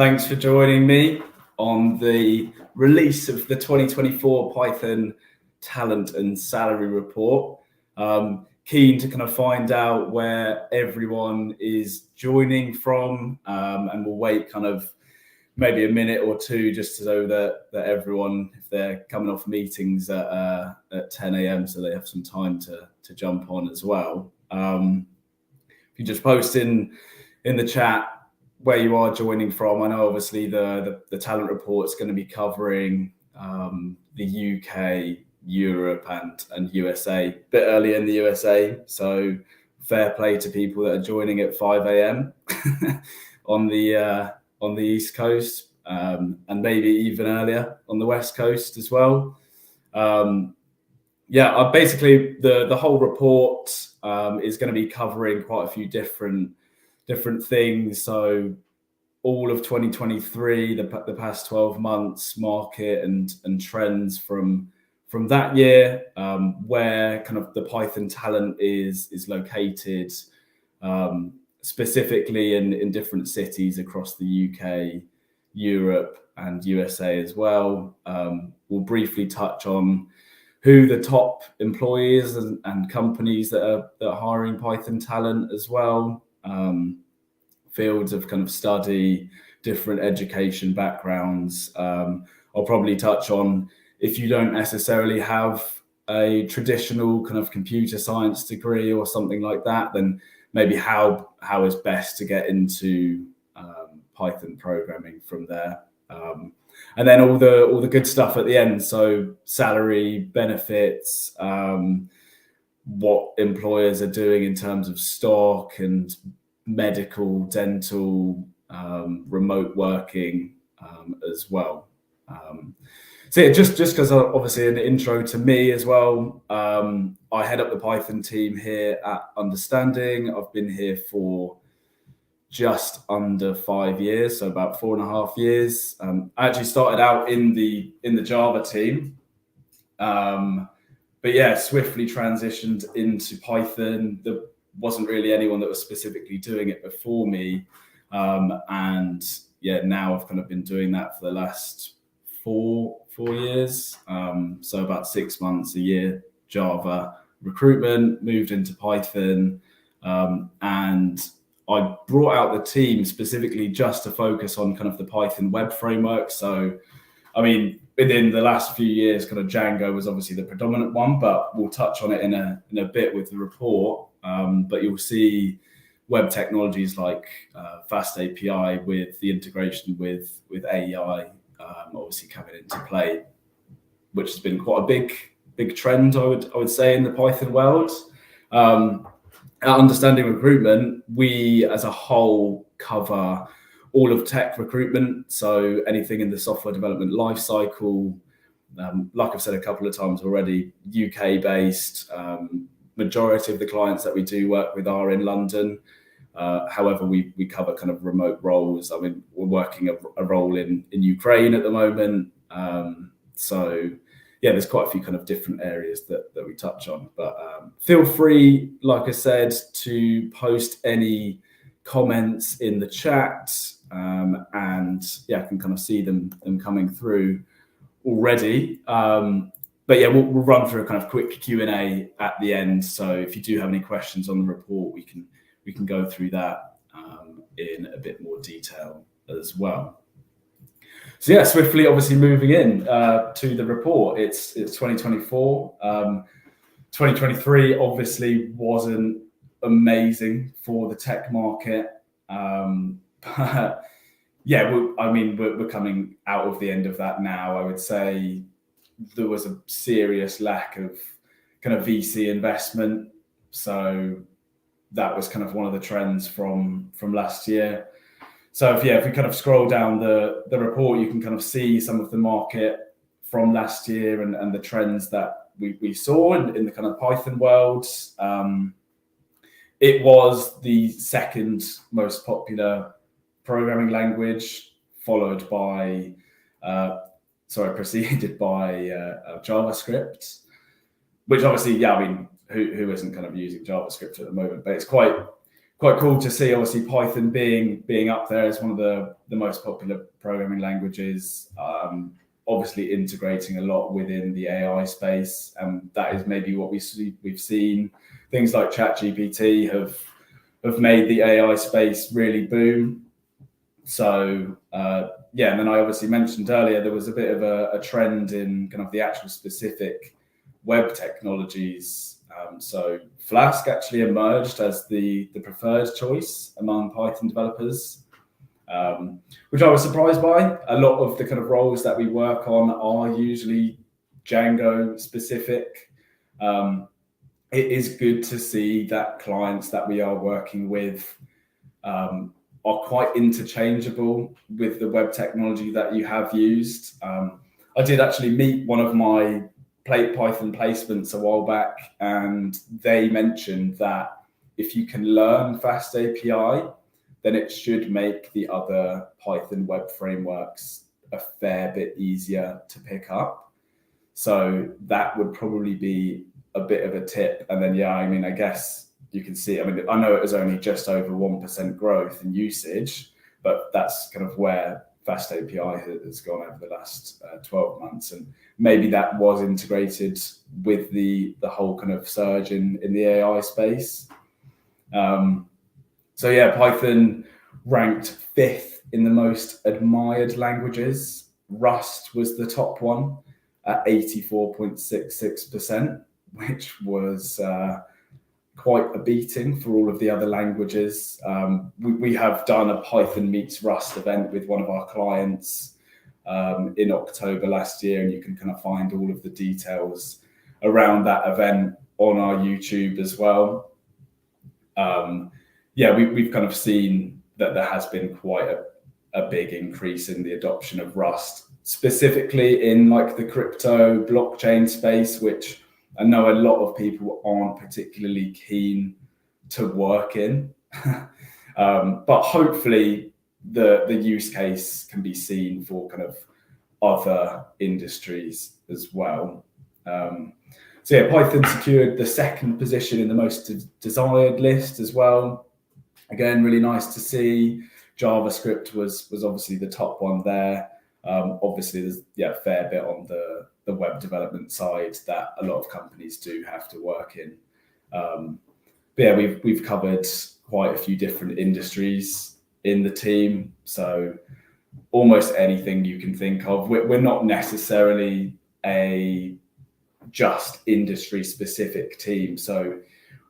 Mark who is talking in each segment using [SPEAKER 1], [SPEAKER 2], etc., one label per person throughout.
[SPEAKER 1] Thanks for joining me on the release of the 2024 Python Talent and Salary Report. Keen to kind of find out where everyone is joining from, and we'll wait kind of maybe a minute or two just so that everyone, if they're coming off meetings at 10 a.m, so they have some time to jump on as well. If you just post in the chat where you are joining from. I know obviously the talent report is going to be covering the UK, Europe and USA, a bit earlier in the USA. So fair play to people that are joining at 5 a.m. on the East Coast, and maybe even earlier on the West Coast as well. Basically the whole report is going to be covering quite a few different things. So all of 2023, the past 12 months, market and trends from that year, where kind of the Python talent is located, specifically in different cities across the UK, Europe and USA as well. We'll briefly touch on who the top employers and companies that are hiring Python talent as well. Fields of kind of study, different education backgrounds. I'll probably touch on, if you don't necessarily have a traditional kind of computer science degree or something like that, then maybe how is best to get into Python programming from there. And then all the good stuff at the end. So salary, benefits, what employers are doing in terms of stock and medical, dental, remote working as well. So yeah, just because obviously an intro to me as well. I head up the Python team here at Understanding. I've been here for just under 5 years, so about 4.5 years. I actually started out in the Java team, but yeah, swiftly transitioned into Python. There wasn't really anyone that was specifically doing it before me, and yeah, now I've kind of been doing that for the last four years. So about 6 months a year, Java, recruitment, moved into Python, and I brought out the team specifically just to focus on kind of the Python web framework. So, I mean, within the last few years, kind of Django was obviously the predominant one, but we'll touch on it in a bit with the report. But you'll see web technologies like Fast API with the integration with AI obviously coming into play, which has been quite a big trend, I would say, in the Python world. At Understanding Recruitment, we as a whole cover all of tech recruitment, so anything in the software development lifecycle. Like I've said a couple of times already, UK based. Majority of the clients that we do work with are in London. However, we cover kind of remote roles. I mean, we're working a role in Ukraine at the moment. So yeah, there's quite a few kind of different areas that we touch on. But feel free, like I said, to post any comments in the chat, and yeah, I can kind of see them coming through already. But yeah, we'll run through a kind of quick Q&A at the end. So if you do have any questions on the report, we can go through that in a bit more detail as well. So yeah, swiftly, obviously moving in to the report. It's 2024. 2023 obviously wasn't amazing for the tech market. But yeah, we're coming out of the end of that now. I would say there was a serious lack of kind of VC investment. So that was kind of one of the trends from last year. So if we kind of scroll down the report, you can kind of see some of the market from last year and the trends that we saw in the kind of Python world. It was the second most popular programming language, preceded by JavaScript, which obviously, yeah, I mean, who isn't kind of using JavaScript at the moment? But it's quite quite cool to see, obviously, Python being up there as one of the most popular programming languages. Obviously, integrating a lot within the AI space, and that is maybe what we've seen. Things like ChatGPT have made the AI space really boom. So yeah, and then I obviously mentioned earlier there was a bit of a trend in kind of the actual specific web technologies. So Flask actually emerged as the preferred choice among Python developers, which I was surprised by. A lot of the kind of roles that we work on are usually Django specific. It is good to see that clients that we are working with are quite interchangeable with the web technology that you have used. I did actually meet one of my Python placements a while back, and they mentioned that if you can learn Fast API, then it should make the other Python web frameworks a fair bit easier to pick up. So that would probably be a bit of a tip. And then, yeah, I mean, I guess you can see, I mean, I know it was only just over 1% growth in usage, but that's kind of where Fast API has gone over the last 12 months. And maybe that was integrated with the whole kind of surge in the AI space. So yeah, Python ranked 5th in the most admired languages. Rust was the top one at 84.66%, which was quite a beating for all of the other languages. We have done a Python meets Rust event with one of our clients in October last year, and you can kind of find all of the details around that event on our YouTube as well. Yeah, we've kind of seen that there has been quite a big increase in the adoption of Rust, specifically in like the crypto blockchain space, which I know a lot of people aren't particularly keen to work in, but hopefully the use case can be seen for kind of other industries as well. So yeah, Python secured the 2nd position in the most desired list as well. Again, really nice to see. JavaScript was obviously the top one there. Obviously, there's a fair bit on the web development side that a lot of companies do have to work in. But yeah, we've covered quite a few different industries in the team, so almost anything you can think of. We're not necessarily a just industry specific team, so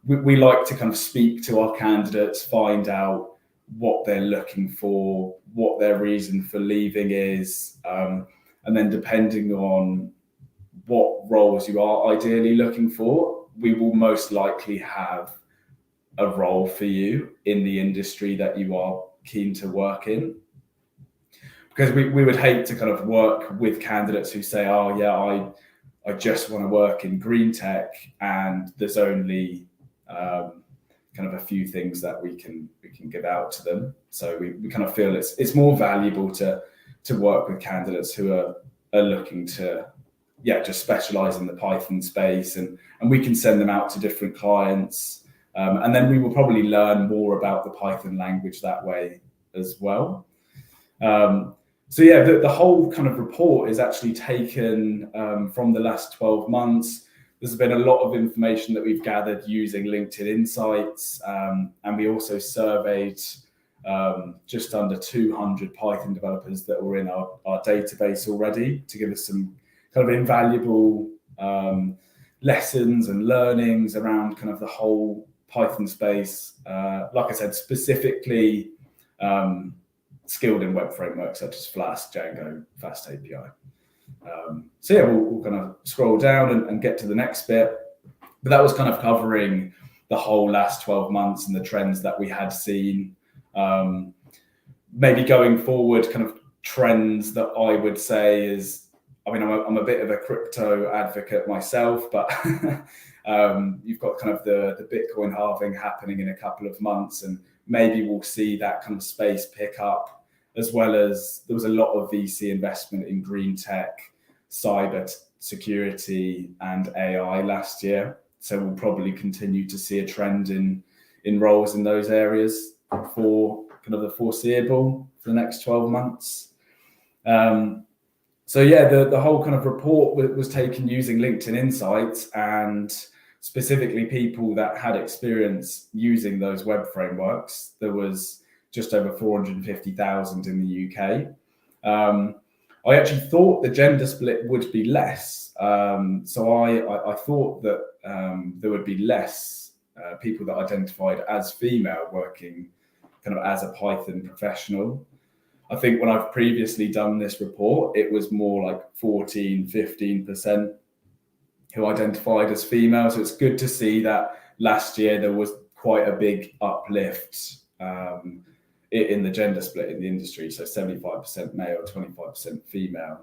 [SPEAKER 1] we like to kind of speak to our candidates, find out what they're looking for, what their reason for leaving is, and then depending on what roles you are ideally looking for, we will most likely have a role for you in the industry that you are keen to work in. Because we would hate to kind of work with candidates who say, oh yeah, I just want to work in green tech, and there's only kind of a few things that we can give out to them. So we kind of feel it's more valuable to work with candidates who are looking to just specialize in the Python space, and we can send them out to different clients, and then we will probably learn more about the Python language that way as well. So yeah, the whole kind of report is actually taken from the last 12 months. There's been a lot of information that we've gathered using LinkedIn Insights, and we also surveyed just under 200 Python developers that were in our database already, to give us some kind of invaluable lessons and learnings around kind of the whole Python space. Like I said, specifically skilled in web frameworks such as Flask, Django, Fast API. So yeah, we'll kind of scroll down and get to the next bit. But that was kind of covering the whole last 12 months and the trends that we had seen. Maybe going forward, kind of trends that I would say is, I mean, I'm a bit of a crypto advocate myself, but you've got kind of the Bitcoin halving happening in a couple of months, and maybe we'll see that kind of space pick up, as well as there was a lot of VC investment in green tech, cyber security, and AI last year. So we'll probably continue to see a trend in in roles in those areas for kind of the foreseeable for the next 12 months. So yeah, the whole kind of report was taken using LinkedIn Insights, and specifically people that had experience using those web frameworks. There was just over 450,000 in the UK. I actually thought the gender split would be less. So I thought that there would be less people that identified as female working kind of as a Python professional. I think when I've previously done this report, it was more like 14, 15% who identified as female. So it's good to see that last year there was quite a big uplift in the gender split in the industry. So 75% male, 25% female.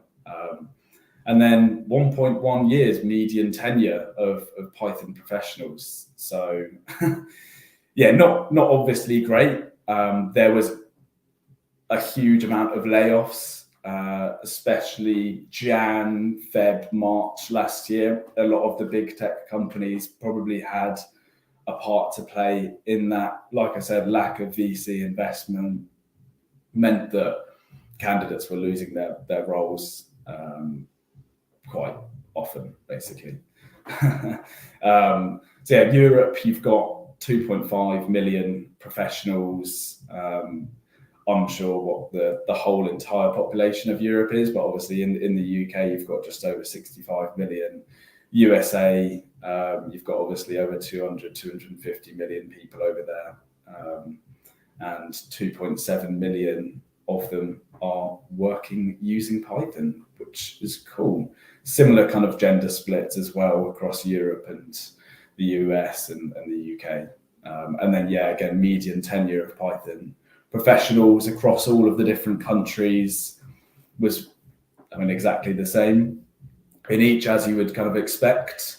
[SPEAKER 1] And then 1.1 years median tenure of Python professionals. So yeah, not obviously great. There was a huge amount of layoffs, especially Jan, Feb, March last year. A lot of the big tech companies probably had a part to play in that. Like I said, lack of VC investment meant that candidates were losing their roles quite often, basically. So yeah, Europe, you've got 2.5 million professionals. I'm sure what the whole entire population of Europe is, but obviously in the UK, you've got just over 65 million. USA, you've got obviously over 250 million people over there. And 2.7 million of them are working using Python, which is cool. Similar kind of gender splits as well across Europe and the US and the UK. And then, yeah, again, median tenure of Python professionals across all of the different countries was, I mean, exactly the same in each, as you would kind of expect,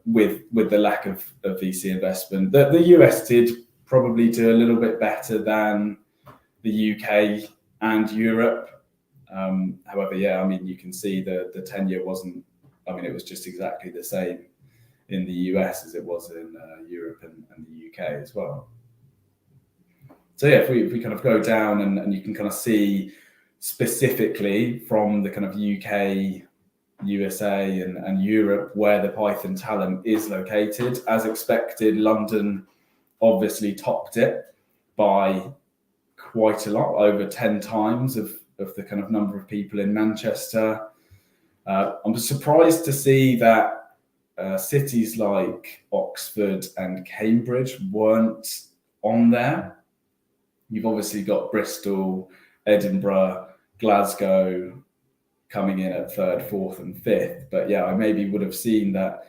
[SPEAKER 1] with the lack of VC investment. The US did probably do a little bit better than the UK and Europe. However, yeah, I mean, you can see the tenure wasn't, I mean, it was just exactly the same in the US as it was in Europe and the UK as well. So yeah, if we kind of go down and you can kind of see specifically from the kind of UK, USA and Europe where the Python talent is located. As expected, London obviously topped it by quite a lot, over 10 times of the kind of number of people in Manchester. I'm surprised to see that cities like Oxford and Cambridge weren't on there. You've obviously got Bristol, Edinburgh, Glasgow coming in at 3rd, 4th and 5th. But yeah, I maybe would have seen that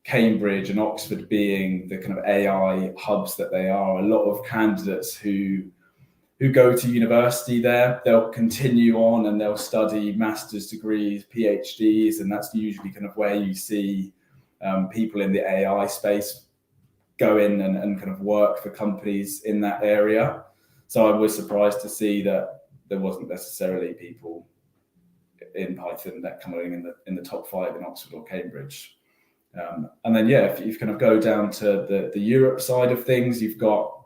[SPEAKER 1] Cambridge and Oxford being the kind of AI hubs that they are, a lot of candidates who go to university there, they'll continue on and they'll study master's degrees, PhDs, and that's usually kind of where you see people in the AI space go in and kind of work for companies in that area. So I was surprised to see that there wasn't necessarily people in Python that coming in the top 5 in Oxford or Cambridge. And then, yeah, if you kind of go down to the Europe side of things, you've got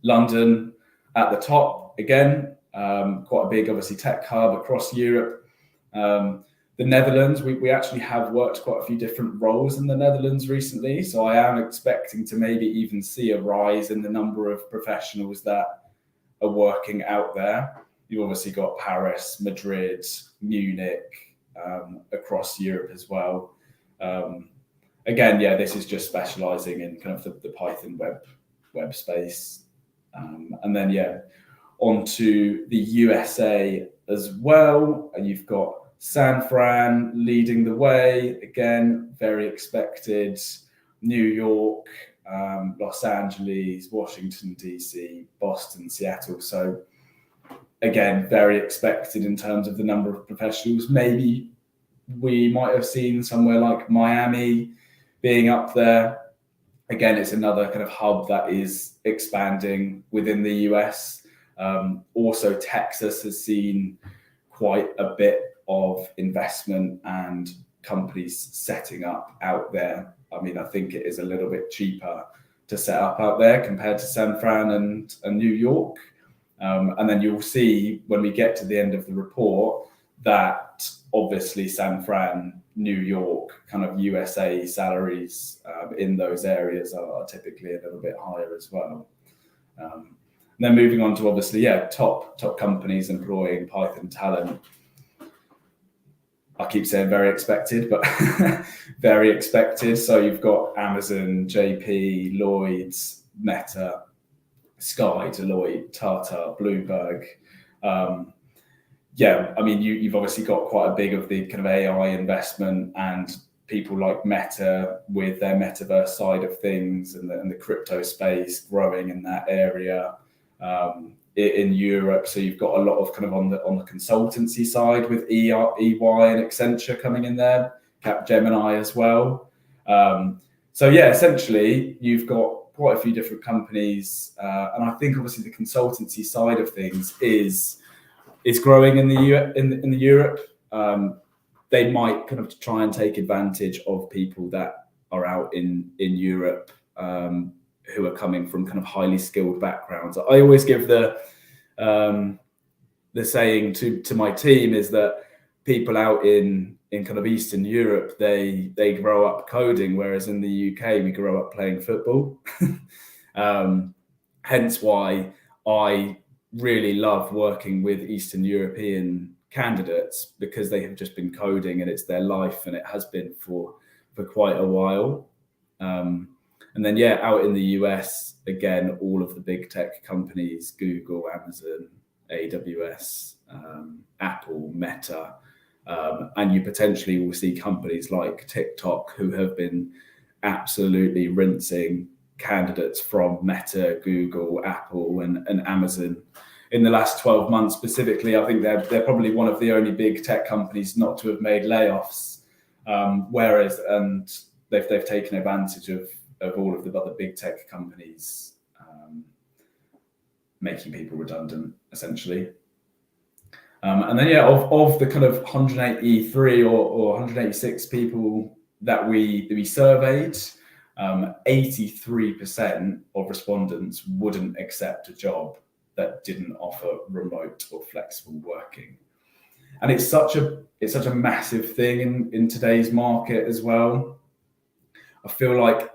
[SPEAKER 1] London at the top again, quite a big, obviously, tech hub across Europe. The Netherlands, we actually have worked quite a few different roles in the Netherlands recently. So I am expecting to maybe even see a rise in the number of professionals that are working out there. You've obviously got Paris, Madrid, Munich, across Europe as well. Again, yeah, this is just specializing in kind of the Python web space. And then, yeah, onto the USA as well. You've got San Fran leading the way, again, very expected. New York, Los Angeles, Washington, DC, Boston, Seattle. So again, very expected in terms of the number of professionals. Maybe we might have seen somewhere like Miami being up there. Again, it's another kind of hub that is expanding within the US. Also, Texas has seen quite a bit of investment and companies setting up out there. I mean, I think it is a little bit cheaper to set up out there compared to San Fran and New York. And then you'll see when we get to the end of the report that obviously San Fran, New York, kind of USA salaries in those areas are typically a little bit higher as well. And then moving on to obviously, top companies employing Python talent. I keep saying very expected, but very expected. So you've got Amazon, JP, Lloyd's, Meta, Sky, Deloitte, Tata, Bloomberg. You've obviously got quite a big of the kind of AI investment and people like Meta with their metaverse side of things and the crypto space growing in that area. In Europe, so you've got a lot of kind of on the consultancy side with EY and Accenture coming in there, Capgemini as well. Essentially you've got quite a few different companies, and I think obviously the consultancy side of things is growing in the Europe. They might kind of try and take advantage of people that are out in Europe who are coming from kind of highly skilled backgrounds. I always give the saying to my team is that people out in kind of Eastern Europe, they grow up coding, whereas in the UK we grow up playing football. Hence why I really love working with Eastern European candidates, because they have just been coding and it's their life, and it has been for quite a while. And then, out in the US, again, all of the big tech companies, Google, Amazon, AWS, Apple, Meta, and you potentially will see companies like TikTok who have been absolutely rinsing candidates from Meta, Google, Apple, and Amazon in the last 12 months specifically. I think they're probably one of the only big tech companies not to have made layoffs, and they've taken advantage of all of the other big tech companies making people redundant, essentially. And then, of the kind of 183 or 186 people that we surveyed, 83% of respondents wouldn't accept a job that didn't offer remote or flexible working. And it's such a massive thing in today's market as well. I feel like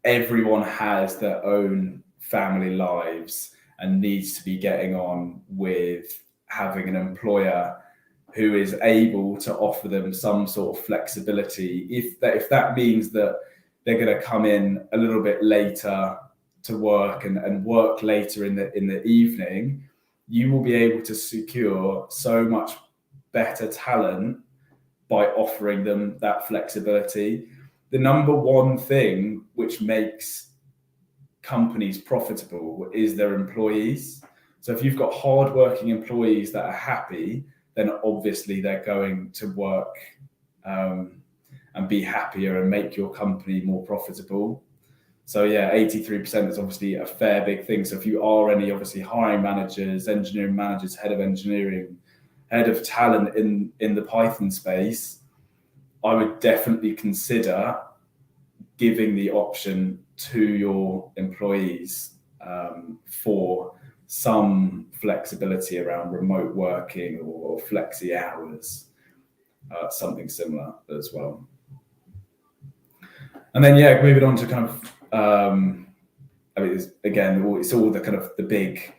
[SPEAKER 1] everyone has their own family lives and needs to be getting on with having an employer who is able to offer them some sort of flexibility. If that means that they're going to come in a little bit later to work and work later in the evening, you will be able to secure so much better talent by offering them that flexibility. The number one thing which makes companies profitable is their employees. So if you've got hardworking employees that are happy, then obviously they're going to work and be happier and make your company more profitable. So 83% is obviously a fair big thing. So if you are any obviously hiring managers, engineering managers, head of engineering, head of talent in the Python space, I would definitely consider giving the option to your employees for some flexibility around remote working or flexi hours, something similar as well. And then moving on to kind of it's all the kind of the big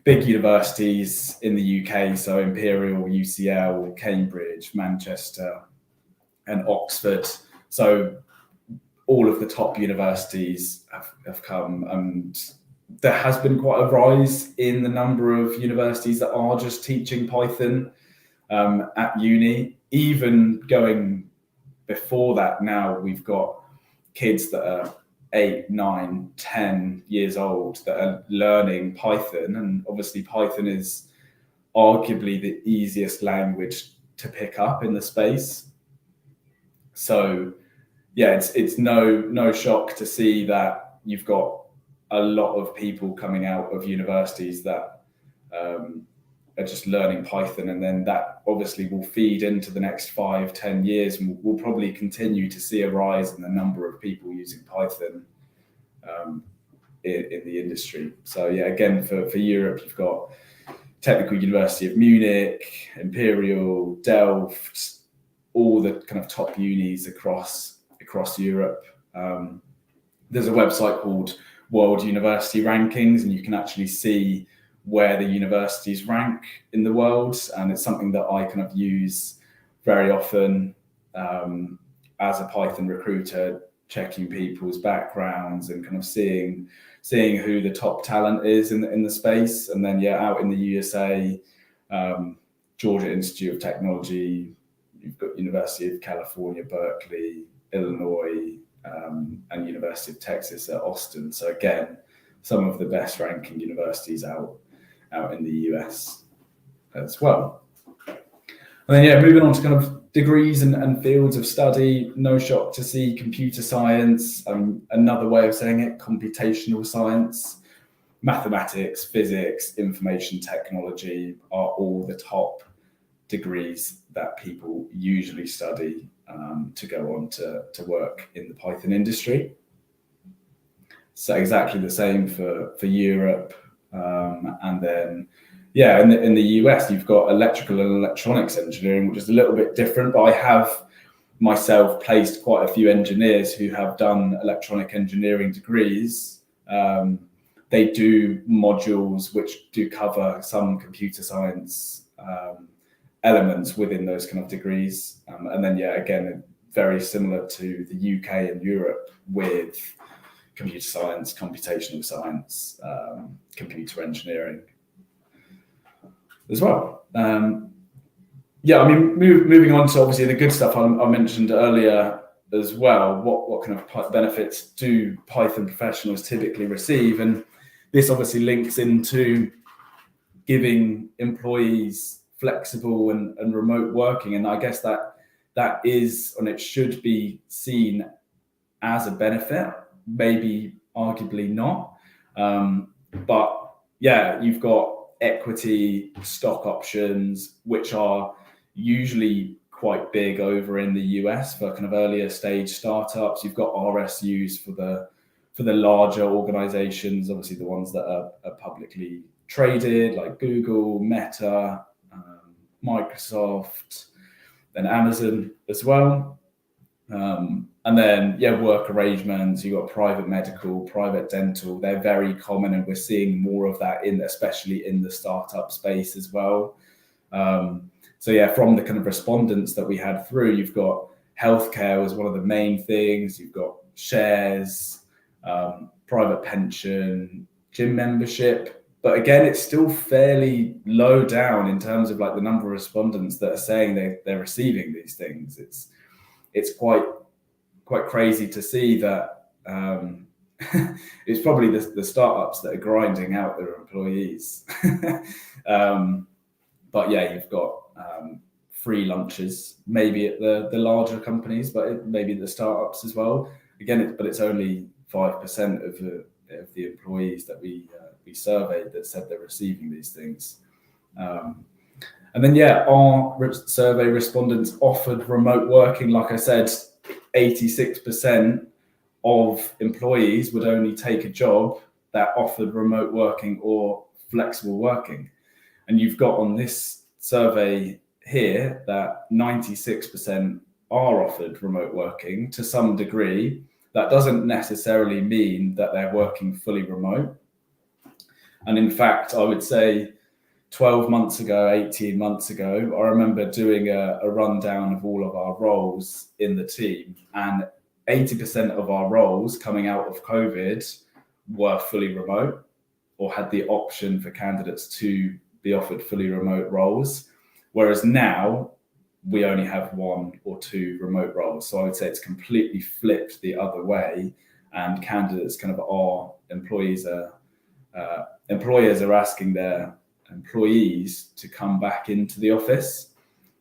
[SPEAKER 1] universities in the UK, so Imperial, UCL, Cambridge, Manchester, and Oxford. So all of the top universities have come, and there has been quite a rise in the number of universities that are just teaching Python at uni. Even going before that, now we've got kids that are 8, 9, 10 years old that are learning Python, and obviously Python is arguably the easiest language to pick up in the space. So it's no shock to see that you've got a lot of people coming out of universities that are just learning Python, and then that obviously will feed into the next 5-10 years, and we'll probably continue to see a rise in the number of people using Python in the industry. So yeah, again, for Europe, you've got Technical University of Munich, Imperial, Delft, all the kind of top unis across Europe. There's a website called World University Rankings, and you can actually see where the universities rank in the world. And it's something that I kind of use very often as a Python recruiter, checking people's backgrounds and kind of seeing who the top talent is in the space. And then out in the USA, Georgia Institute of Technology, you've got University of California, Berkeley, Illinois, and University of Texas at Austin. So again, some of the best ranking universities out in the US as well. And then moving on to kind of degrees and fields of study, no shock to see computer science, another way of saying it, computational science, mathematics, physics, information technology are all the top degrees that people usually study to go on to work in the Python industry. So exactly the same for Europe. And then, in the US, you've got electrical and electronics engineering, which is a little bit different, but I have myself placed quite a few engineers who have done electronic engineering degrees. They do modules which do cover some computer science elements within those kind of degrees. And then, again, very similar to the UK and Europe with computer science, computational science, computer engineering as well. Moving on to obviously the good stuff I mentioned earlier as well. What kind of benefits do Python professionals typically receive? And this obviously links into giving employees flexible and remote working. And I guess that is, and it should be seen as a benefit, maybe arguably not. But you've got equity, stock options, which are usually quite big over in the US for kind of earlier stage startups. You've got RSUs for the larger organizations, obviously the ones that are publicly traded, like Google, Meta, Microsoft, then Amazon as well. And then, work arrangements, you've got private medical, private dental. They're very common, and we're seeing more of that especially in the startup space as well. From the kind of respondents that we had through, you've got healthcare was one of the main things. You've got shares, private pension, gym membership. But again, it's still fairly low down in terms of like the number of respondents that are saying they're receiving these things. It's quite crazy to see that it's probably the startups that are grinding out their employees. You've got free lunches, maybe at the larger companies, but maybe the startups as well. Again, it's only 5% of the employees that we surveyed that said they're receiving these things. And then, our survey respondents offered remote working. Like I said, 86% of employees would only take a job that offered remote working or flexible working. And you've got on this survey here that 96% are offered remote working to some degree. That doesn't necessarily mean that they're working fully remote. And in fact, I would say 12 months ago, 18 months ago, I remember doing a rundown of all of our roles in the team, and 80% of our roles coming out of COVID were fully remote or had the option for candidates to be offered fully remote roles. Whereas now we only have 1 or 2 remote roles. So I would say it's completely flipped the other way, and candidates employers are asking their employees to come back into the office.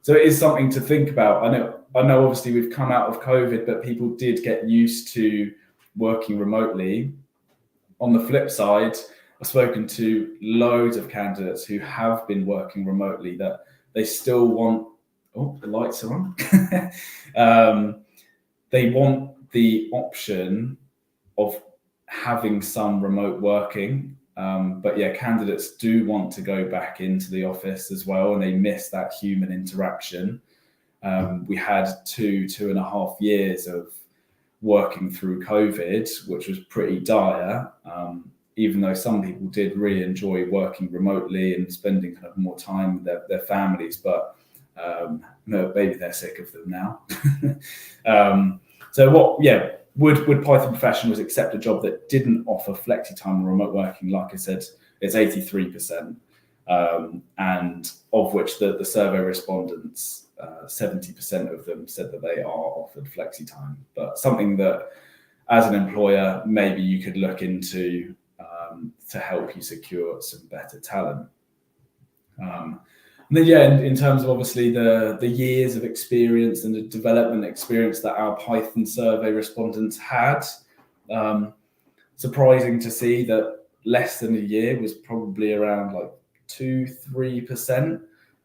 [SPEAKER 1] So it is something to think about. I know obviously we've come out of COVID, but people did get used to working remotely. On the flip side, I've spoken to loads of candidates who have been working remotely that they still want, the lights are on. They want the option of having some remote working. But yeah, candidates do want to go back into the office as well, and they miss that human interaction. We had 2.5 years of working through COVID, which was pretty dire. Even though some people did really enjoy working remotely and spending kind of more time with their families, but maybe they're sick of them now. Would Python professionals accept a job that didn't offer flexi time or remote working? Like I said, it's 83%, and of which the survey respondents, 70% of them said that they are offered flexi time. But something that, as an employer, maybe you could look into to help you secure some better talent. And then, in terms of obviously the years of experience and the development experience that our Python survey respondents had, surprising to see that less than a year was probably around like 2-3%.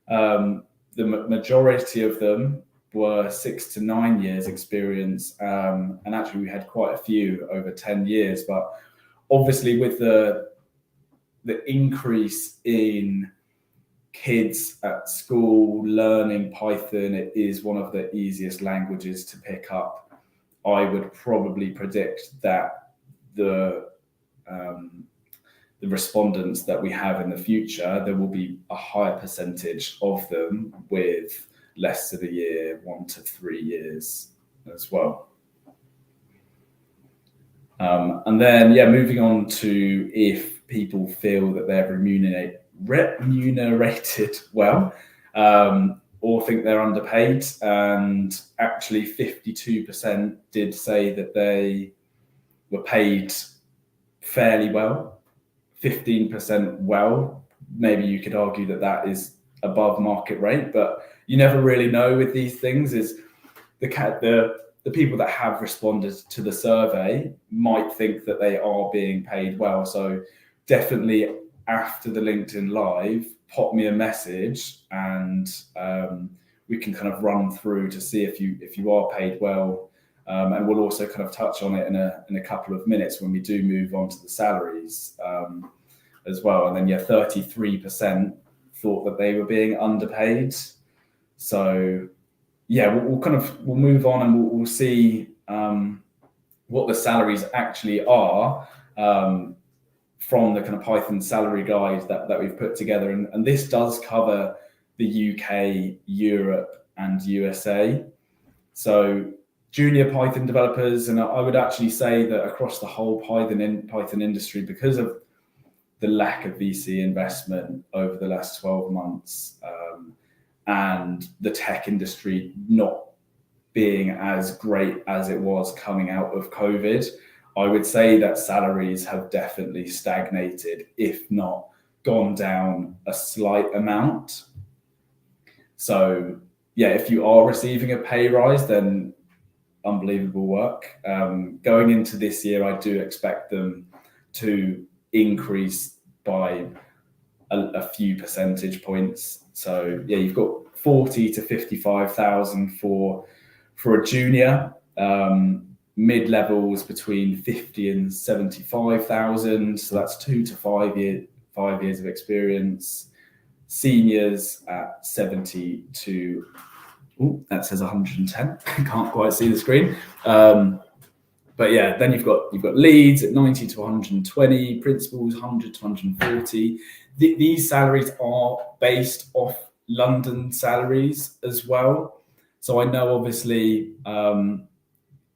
[SPEAKER 1] The majority of them were 6 to 9 years experience, and actually we had quite a few over 10 years. But obviously, with the increase in kids at school learning Python, it is one of the easiest languages to pick up. I would probably predict that the respondents that we have in the future, there will be a higher percentage of them with less than a year, 1 to 3 years as well. And then, moving on to if people feel that they're remunerated well, or think they're underpaid, and actually 52% did say that they were paid fairly well, 15% well. Maybe you could argue that that is above market rate, but you never really know with these things. Is the people that have responded to the survey might think that they are being paid well. So definitely after the LinkedIn Live, pop me a message, and we can kind of run through to see if you are paid well. And we'll also kind of touch on it in a couple of minutes when we do move on to the salaries as well. And then 33% thought that they were being underpaid. So we'll move on, and we'll see what the salaries actually are from the kind of Python salary guide that we've put together. And this does cover the UK, Europe, and USA. So junior Python developers, and I would actually say that across the whole Python industry, because of the lack of VC investment over the last 12 months, and the tech industry not being as great as it was coming out of COVID, I would say that salaries have definitely stagnated, if not gone down a slight amount. So if you are receiving a pay rise, then unbelievable work. Going into this year, I do expect them to increase by a few percentage points. So you've got 40 to 55,000 for a junior. Mid-levels between 50 and 75,000. So that's 2 to 5 years of experience. Seniors at 70 to, that says 110. Can't quite see the screen. But then you've got leads at 90 to 120, principals 100 to 140. These salaries are based off London salaries as well. So I know obviously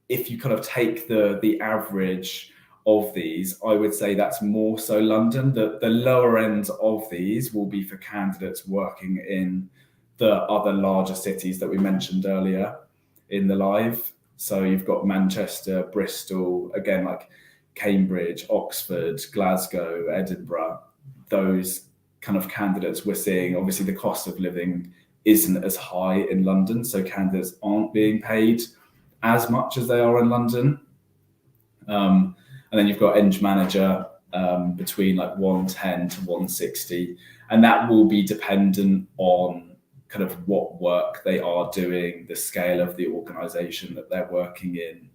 [SPEAKER 1] if you kind of take the average of these, I would say that's more so London. The lower ends of these will be for candidates working in the other larger cities that we mentioned earlier in the live. So you've got Manchester, Bristol, again, like Cambridge, Oxford, Glasgow, Edinburgh. Those kind of candidates we're seeing, obviously the cost of living isn't as high in London, so candidates aren't being paid as much as they are in London. And then you've got Eng manager between like 110 to 160, and that will be dependent on kind of what work they are doing, the scale of the organization that they're working in,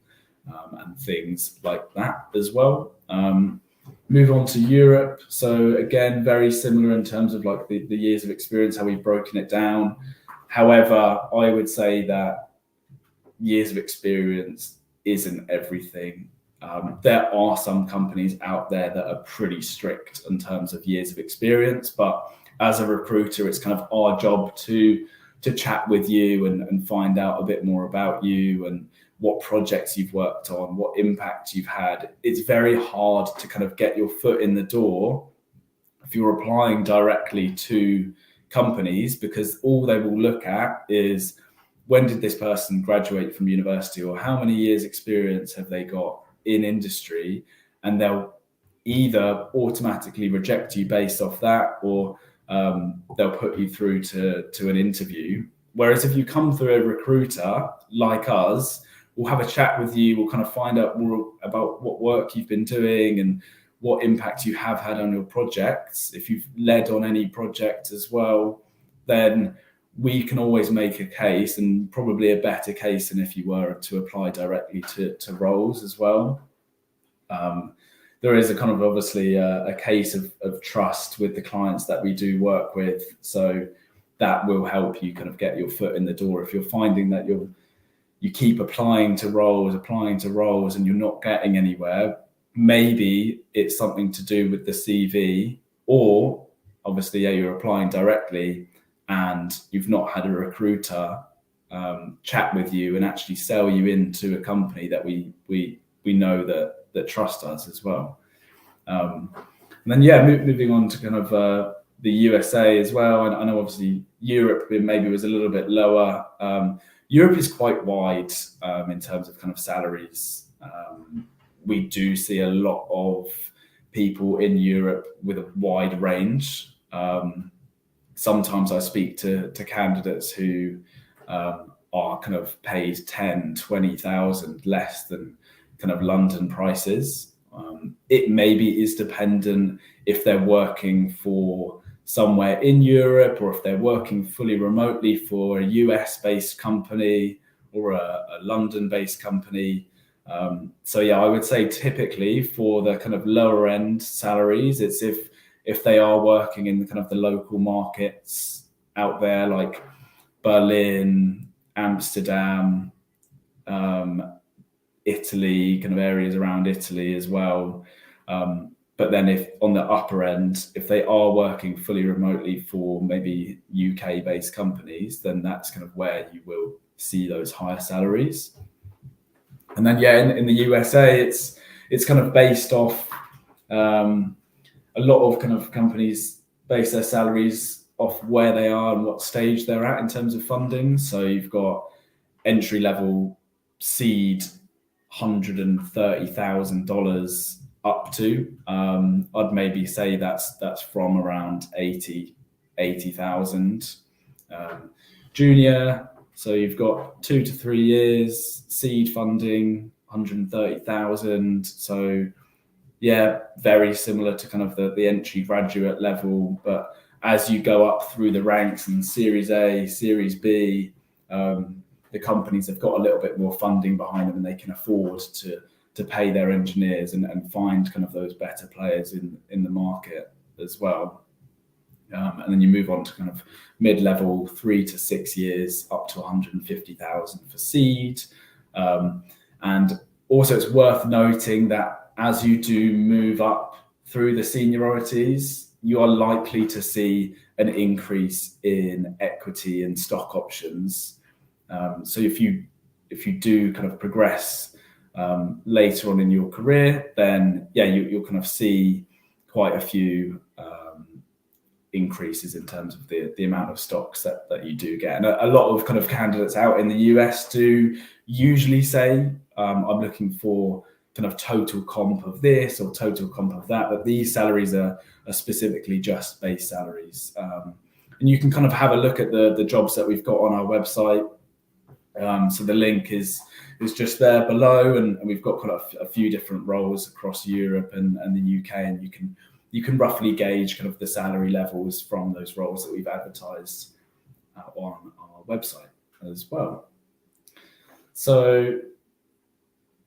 [SPEAKER 1] and things like that as well. Move on to Europe. So again, very similar in terms of like the years of experience, how we've broken it down. However, I would say that years of experience isn't everything. There are some companies out there that are pretty strict in terms of years of experience, but as a recruiter, it's kind of our job to chat with you and find out a bit more about you and what projects you've worked on, what impact you've had. It's very hard to kind of get your foot in the door if you're applying directly to companies, because all they will look at is, when did this person graduate from university, or how many years experience have they got in industry? And they'll either automatically reject you based off that, or they'll put you through to an interview. Whereas if you come through a recruiter like us, we'll have a chat with you, we'll kind of find out more about what work you've been doing and what impact you have had on your projects. If you've led on any project as well, then we can always make a case, and probably a better case than if you were to apply directly to roles as well. There is a kind of obviously a case of trust with the clients that we do work with. So that will help you kind of get your foot in the door. If you're finding that you keep applying to roles and you're not getting anywhere, maybe it's something to do with the CV, or obviously, you're applying directly and you've not had a recruiter chat with you and actually sell you into a company that we know that trust us as well. And then moving on to kind of the USA as well. I know obviously Europe maybe was a little bit lower. Europe is quite wide in terms of kind of salaries. We do see a lot of people in Europe with a wide range. Sometimes I speak to candidates who are kind of paid 10, 20,000 less than kind of London prices. It maybe is dependent if they're working for somewhere in Europe, or if they're working fully remotely for a US-based company or a London-based company. So I would say typically for the kind of lower end salaries, it's if they are working in the kind of the local markets out there, like Berlin, Amsterdam, Italy, kind of areas around Italy as well. But then if on the upper end, if they are working fully remotely for maybe UK based companies, then that's kind of where you will see those higher salaries. And then, in the USA, it's kind of based off, a lot of kind of companies base their salaries off where they are and what stage they're at in terms of funding. So you've got entry level seed, $130,000 up to, I'd maybe say that's from around 80,000. Junior, so you've got 2 to 3 years, seed funding, 130,000. So very similar to kind of the entry graduate level. But as you go up through the ranks in Series A, Series B, the companies have got a little bit more funding behind them, and they can afford to pay their engineers and find kind of those better players in the market as well. And then you move on to kind of mid-level, 3 to 6 years, up to 150,000 for seed. And also it's worth noting that as you do move up through the seniorities, you are likely to see an increase in equity and stock options. So if you do kind of progress later on in your career, then you'll kind of see quite a few increases in terms of the amount of stocks that you do get. And a lot of kind of candidates out in the US do usually say, I'm looking for kind of total comp of this or total comp of that, but these salaries are specifically just base salaries. And you can kind of have a look at the jobs that we've got on our website. So the link is just there below, and we've got kind of a few different roles across Europe and the UK, and you can roughly gauge kind of the salary levels from those roles that we've advertised on our website as well. So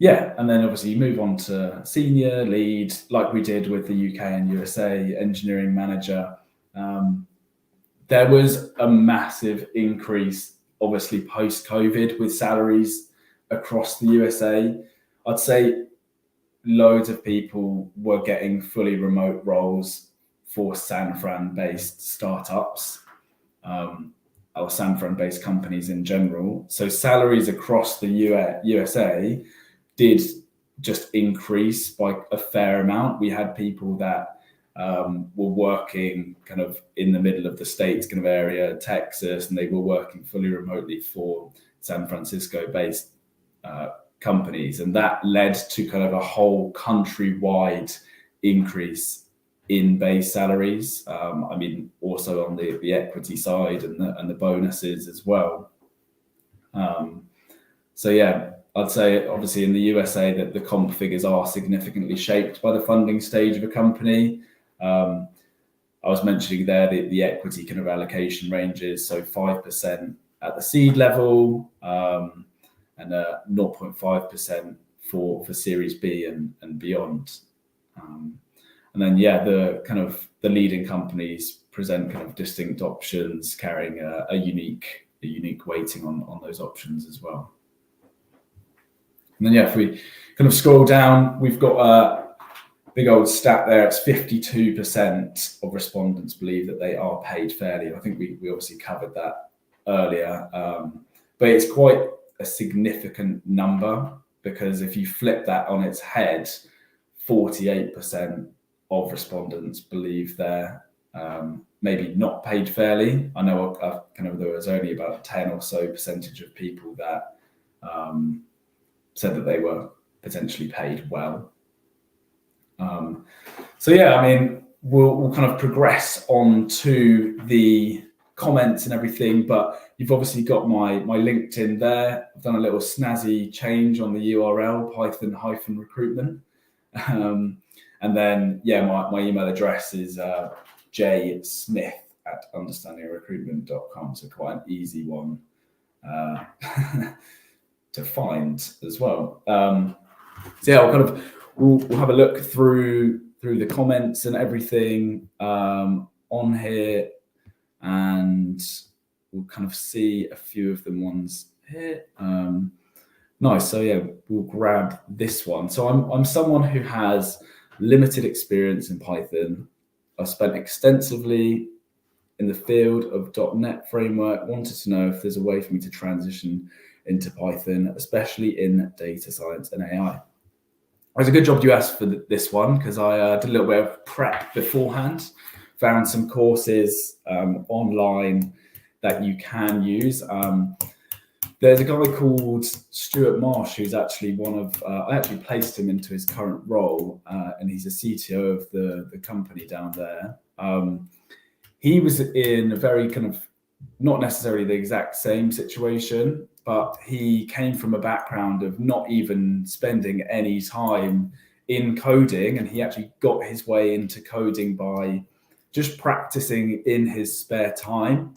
[SPEAKER 1] yeah, and then obviously you move on to senior, lead, like we did with the UK and USA, engineering manager. There was a massive increase, obviously post-COVID, with salaries across the USA. I'd say loads of people were getting fully remote roles for San Fran-based startups, or San Fran-based companies in general. So salaries across the USA did just increase by a fair amount. We had people that were working kind of in the middle of the States kind of area, Texas, and they were working fully remotely for San Francisco-based companies. And that led to kind of a whole countrywide increase in base salaries. I mean, also on the equity side and the bonuses as well. So yeah, I'd say obviously in the USA that the comp figures are significantly shaped by the funding stage of a company. I was mentioning there the equity kind of allocation ranges, so 5% at the seed level, and 0.5% for Series B and beyond. And then yeah, the leading companies present kind of distinct options, carrying a unique weighting on those options as well. And then yeah, if we kind of scroll down, we've got a big old stat there. It's 52% of respondents believe that they are paid fairly. I think we obviously covered that earlier, but it's quite a significant number, because if you flip that on its head, 48% of respondents believe they're maybe not paid fairly. I know there was only about 10 or so percentage of people that said that they were potentially paid well. So yeah, I mean, we'll kind of progress on to the comments and everything, but you've obviously got my LinkedIn there. I've done a little snazzy change on the URL, Python-recruitment. And then, yeah, my email address is jsmith@understandingrecruitment.com. So quite an easy one to find as well. So yeah, we'll have a look through the comments and everything on here, and we'll kind of see a few of the ones here. Nice. So yeah, we'll grab this one. So I'm someone who has limited experience in Python. I've spent extensively in the field of .NET framework. Wanted to know if there's a way for me to transition into Python, especially in data science and AI. It was a good job you asked for this one, because I did a little bit of prep beforehand, found some courses online that you can use. There's a guy called Stuart Marsh, who's actually one of, I actually placed him into his current role, and he's a CTO of the company down there. He was in a very kind of, not necessarily the exact same situation, but he came from a background of not even spending any time in coding, and he actually got his way into coding by just practicing in his spare time.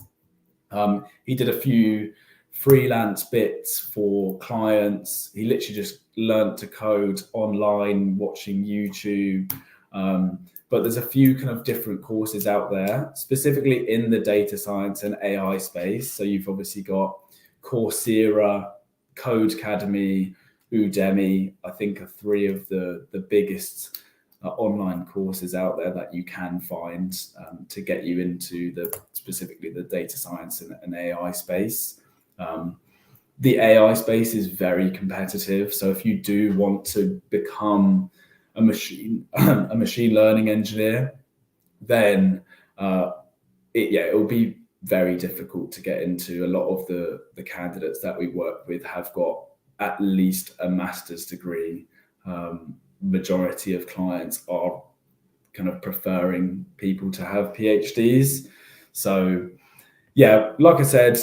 [SPEAKER 1] He did a few freelance bits for clients. He literally just learned to code online, watching YouTube. But there's a few kind of different courses out there, specifically in the data science and AI space. So you've obviously got Coursera, Codecademy, Udemy, I think are three of the biggest online courses out there that you can find to get you into specifically the data science and AI space. The AI space is very competitive. So if you do want to become a machine learning engineer, then it will be very difficult to get into. A lot of the candidates that we work with have got at least a master's degree. Majority of clients are kind of preferring people to have PhDs. So yeah, like I said,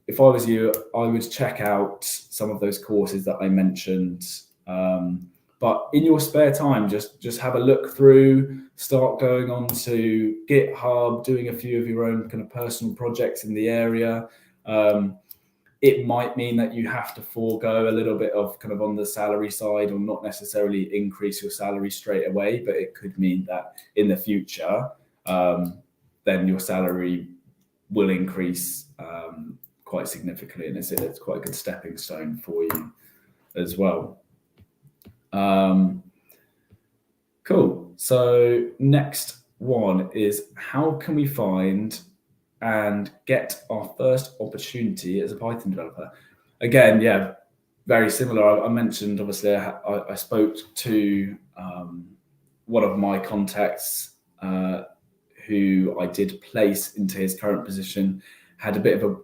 [SPEAKER 1] if I was you, I would check out some of those courses that I mentioned. But in your spare time, just have a look through, start going on to GitHub, doing a few of your own kind of personal projects in the area. It might mean that you have to forego a little bit of kind of on the salary side, or not necessarily increase your salary straight away, but it could mean that in the future, then your salary will increase quite significantly, and it's quite a good stepping stone for you as well. Cool. So next one is, how can we find and get our first opportunity as a Python developer? Again, yeah, very similar. I mentioned, obviously, I spoke to one of my contacts who I did place into his current position, had a bit of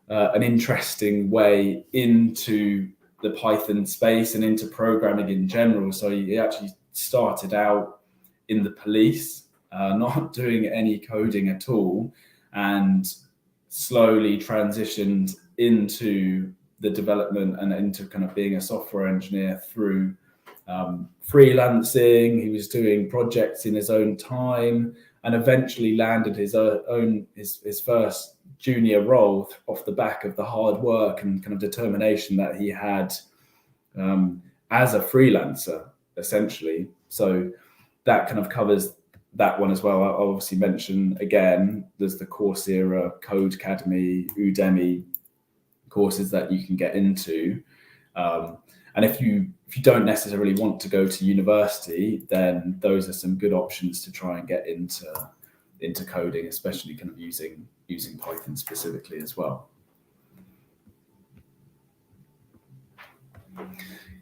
[SPEAKER 1] an interesting way into the Python space and into programming in general. So he actually started out in the police, not doing any coding at all, and slowly transitioned into the development and into kind of being a software engineer through freelancing. He was doing projects in his own time, and eventually landed his first junior role off the back of the hard work and kind of determination that he had as a freelancer, essentially. So that kind of covers that one as well. I obviously mentioned, again, there's the Coursera, Codecademy, Udemy courses that you can get into. And if you don't necessarily want to go to university, then those are some good options to try and get into coding, especially kind of using Python specifically as well.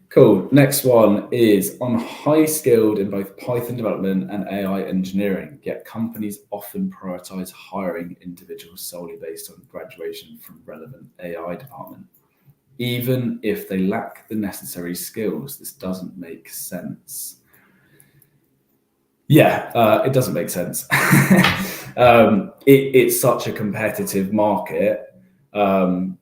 [SPEAKER 1] Cool. Next one is, on high skilled in both Python development and AI engineering, yet companies often prioritize hiring individuals solely based on graduation from relevant AI department. Even if they lack the necessary skills, this doesn't make sense. Yeah, it doesn't make sense. It's such a competitive market. And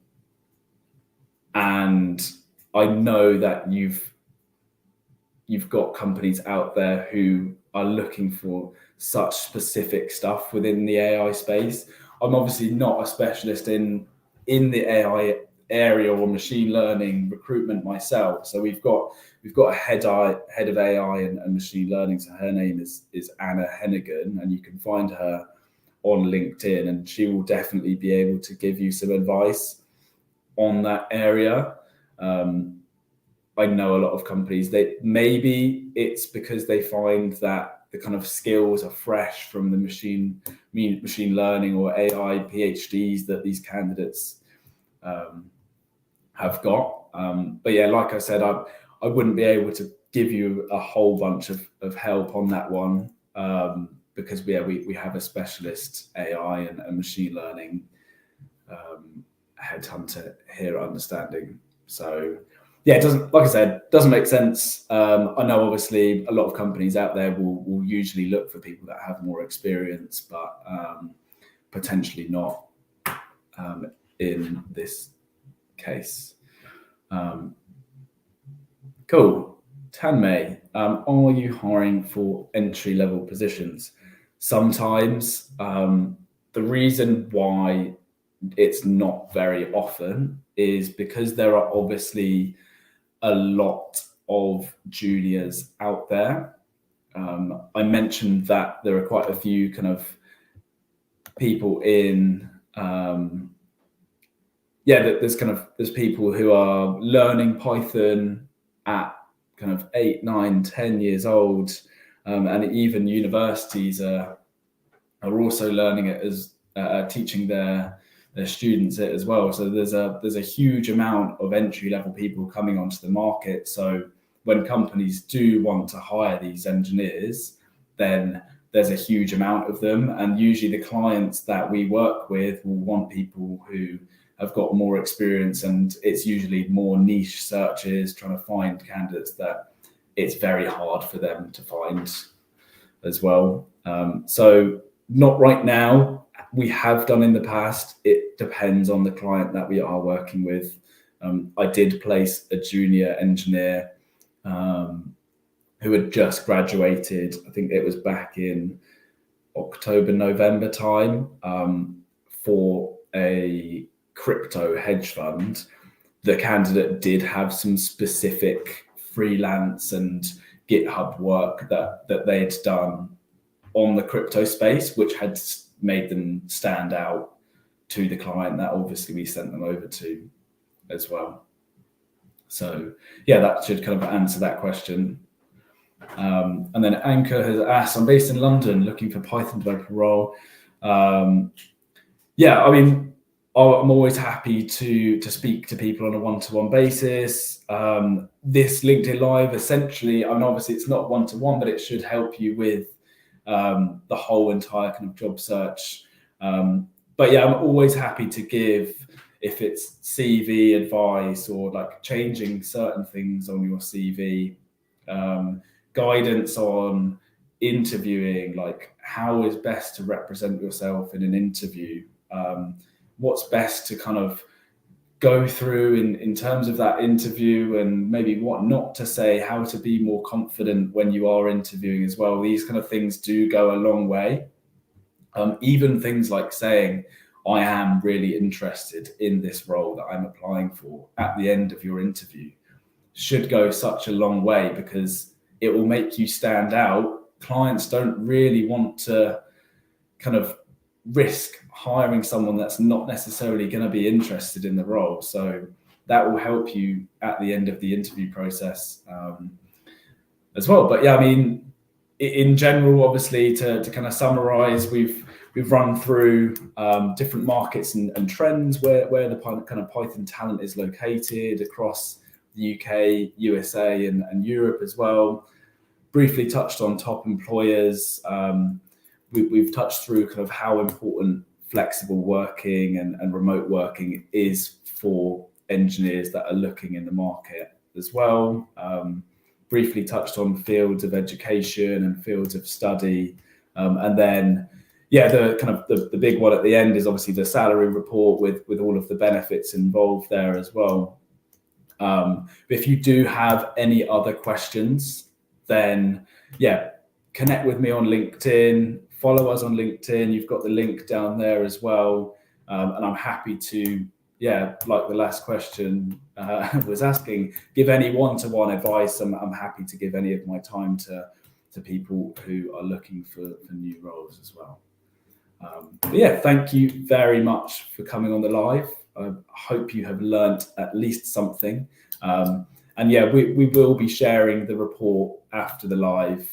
[SPEAKER 1] I know that you've got companies out there who are looking for such specific stuff within the AI space. I'm obviously not a specialist in the AI area or machine learning recruitment myself. So we've got a head of AI and machine learning. So her name is Anna Hennigan, and you can find her on LinkedIn, and she will definitely be able to give you some advice on that area. I know a lot of companies, maybe it's because they find that the kind of skills are fresh from the machine learning or AI PhDs that these candidates have got. But yeah, like I said, I wouldn't be able to give you a whole bunch of help on that one, because we have a specialist AI and machine learning headhunter here at Understanding. So yeah, it doesn't make sense. I know obviously a lot of companies out there will usually look for people that have more experience, but potentially not in this case. Cool. Tanmay, are you hiring for entry-level positions? Sometimes. The reason why it's not very often is because there are obviously a lot of juniors out there. I mentioned that there are quite a few kind of people in there's people who are learning Python at kind of 8, 9, 10 years old, and even universities are also learning it as teaching their students it as well. So there's a huge amount of entry-level people coming onto the market. So when companies do want to hire these engineers, then there's a huge amount of them, and usually the clients that we work with will want people who have got more experience, and it's usually more niche searches, trying to find candidates that it's very hard for them to find as well. So not right now. We have done in the past. It depends on the client that we are working with. I did place a junior engineer who had just graduated. I think it was back in October, November time, for a crypto hedge fund, the candidate did have some specific freelance and GitHub work that they had done on the crypto space, which had made them stand out to the client that obviously we sent them over to as well. So yeah, that should kind of answer that question. And then Anchor has asked, I'm based in London looking for Python developer role. Yeah, I mean, I'm always happy to speak to people on a one-to-one basis. This LinkedIn Live, essentially, I mean, obviously it's not one-to-one, but it should help you with the whole entire kind of job search. But yeah, I'm always happy to give, if it's CV advice or like changing certain things on your CV, guidance on interviewing, like how is best to represent yourself in an interview, what's best to kind of go through in terms of that interview, and maybe what not to say, how to be more confident when you are interviewing as well. These kind of things do go a long way. Even things like saying, I am really interested in this role that I'm applying for at the end of your interview should go such a long way, because it will make you stand out. Clients don't really want to kind of risk hiring someone that's not necessarily going to be interested in the role. So that will help you at the end of the interview process as well. But yeah, I mean, in general, obviously, to kind of summarize, we've run through different markets and trends where the kind of Python talent is located across the UK, USA, and Europe as well. Briefly touched on top employers. We've touched through kind of how important flexible working and remote working is for engineers that are looking in the market as well. Briefly touched on fields of education and fields of study. And then, yeah, the kind of the big one at the end is obviously the salary report with all of the benefits involved there as well. But if you do have any other questions, then yeah, connect with me on LinkedIn, follow us on LinkedIn. You've got the link down there as well. And I'm happy to, yeah, like the last question was asking, give any one-to-one advice. I'm happy to give any of my time to people who are looking for new roles as well. But yeah, thank you very much for coming on the live. I hope you have learnt at least something. And yeah, we will be sharing the report after the live.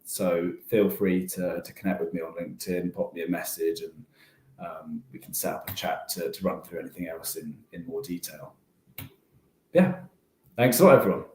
[SPEAKER 1] So feel free to connect with me on LinkedIn, pop me a message, and we can set up a chat to run through anything else in more detail. Yeah, thanks a lot, everyone.